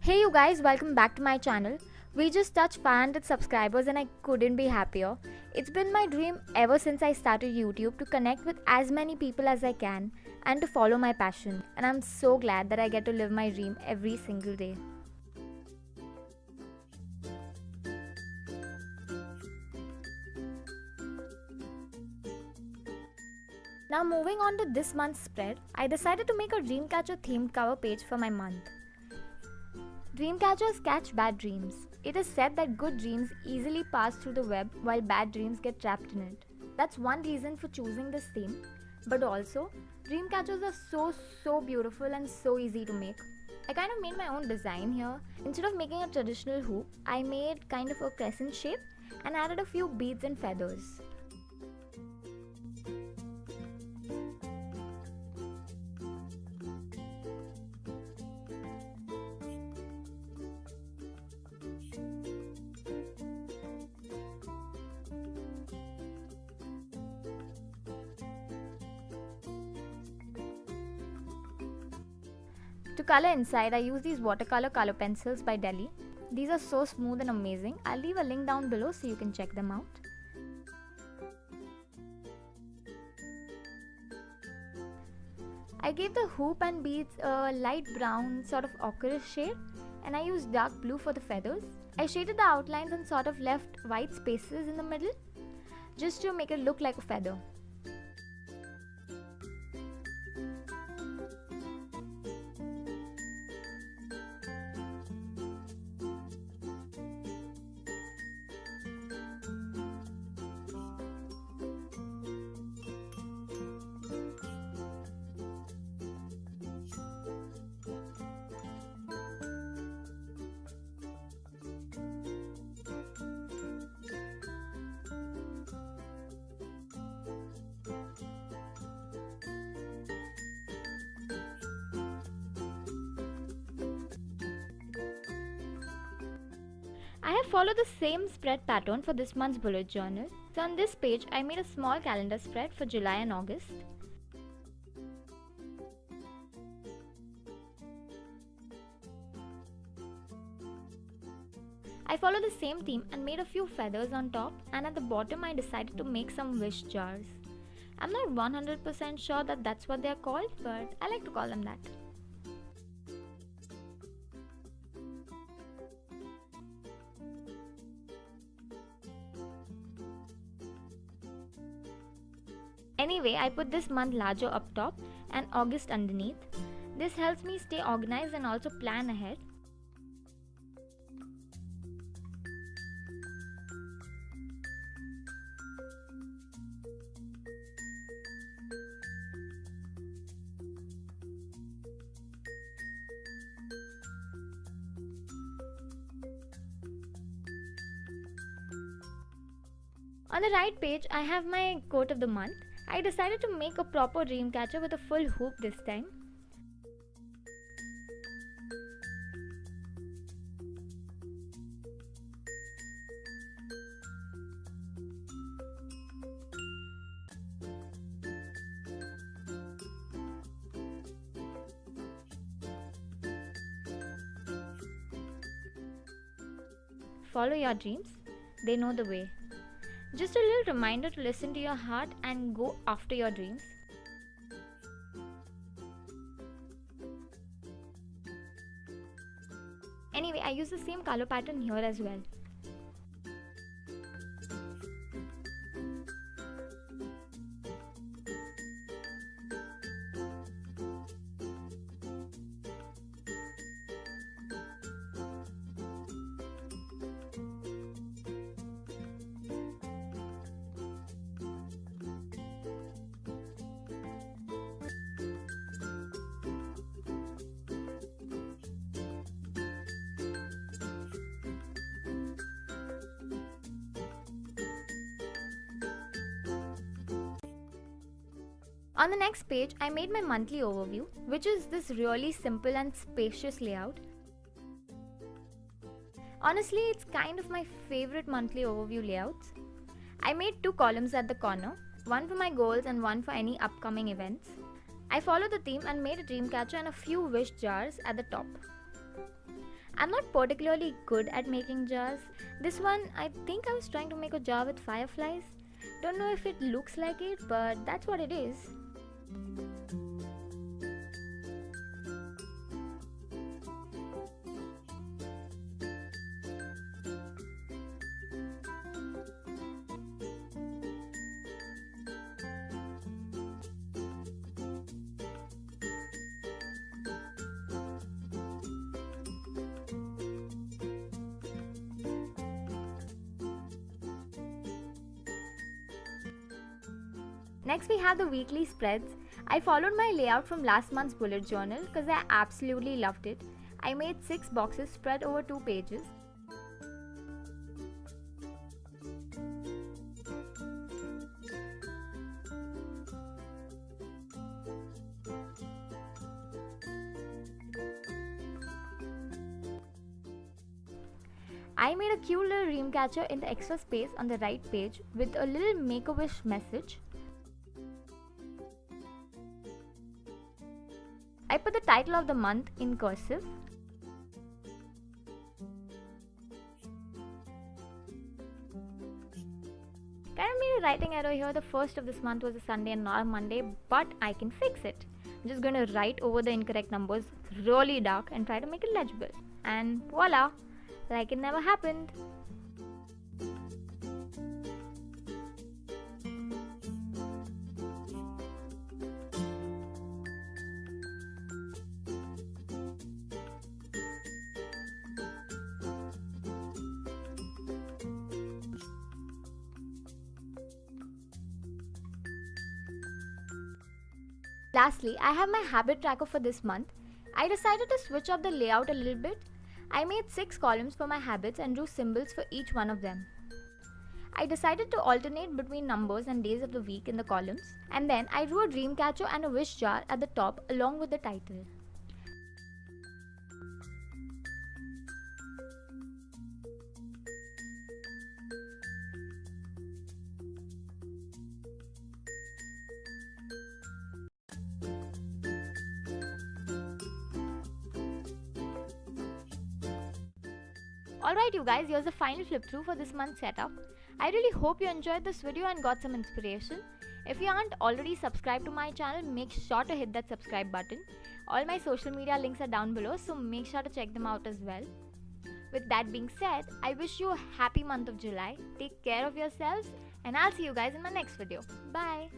Hey you guys, welcome back to my channel. We just touched 500 subscribers and I couldn't be happier. It's been my dream ever since I started YouTube to connect with as many people as I can and to follow my passion. And I'm so glad that I get to live my dream every single day. Now moving on to this month's spread, I decided to make a Dreamcatcher themed cover page for my month. Dreamcatchers catch bad dreams. It is said that good dreams easily pass through the web while bad dreams get trapped in it. That's one reason for choosing this theme, but also, Dreamcatchers are so beautiful and so easy to make. I kind of made my own design here. Instead of making a traditional hoop, I made kind of a crescent shape and added a few beads and feathers. To color inside, I use these watercolor color pencils by Deli. These are so smooth and amazing. I'll leave a link down below so you can check them out. I gave the hoop and beads a light brown sort of ochre shade and I used dark blue for the feathers. I shaded the outlines and sort of left white spaces in the middle just to make it look like a feather. I have followed the same spread pattern for this month's bullet journal. So on this page, I made a small calendar spread for July and August. I followed the same theme and made a few feathers on top, and at the bottom I decided to make some wish jars. I'm not 100% sure that that's what they are called, but I like to call them that. Anyway, I put this month larger up top and August underneath. This helps me stay organized and also plan ahead. On the right page, I have my quote of the month. I decided to make a proper dream catcher with a full hoop this time. Follow your dreams, they know the way. Just a little reminder to listen to your heart and go after your dreams. Anyway, I use the same color pattern here as well. On the next page, I made my monthly overview, which is this really simple and spacious layout. Honestly, it's kind of my favorite monthly overview layouts. I made two columns at the corner, one for my goals and one for any upcoming events. I followed the theme and made a dream catcher and a few wish jars at the top. I'm not particularly good at making jars. This one, I think I was trying to make a jar with fireflies. Don't know if it looks like it, but that's what it is. Next we have the weekly spreads. I followed my layout from last month's bullet journal because I absolutely loved it. I made 6 boxes spread over 2 pages. I made a cute little dream catcher in the extra space on the right page with a little make-a-wish message. I put the title of the month in cursive. Kind of made a writing error here. The first of this month was a Sunday and not a Monday, but I can fix it. I'm just going to write over the incorrect numbers really dark and try to make it legible. And voila! Like it never happened. Lastly, I have my habit tracker for this month. I decided to switch up the layout a little bit. I made 6 columns for my habits and drew symbols for each one of them. I decided to alternate between numbers and days of the week in the columns, and then I drew a dream catcher and a wish jar at the top along with the title. Alright you guys, here's the final flip through for this month's setup. I really hope you enjoyed this video and got some inspiration. If you aren't already subscribed to my channel, make sure to hit that subscribe button. All my social media links are down below, so make sure to check them out as well. With that being said, I wish you a happy month of July. Take care of yourselves and I'll see you guys in my next video. Bye!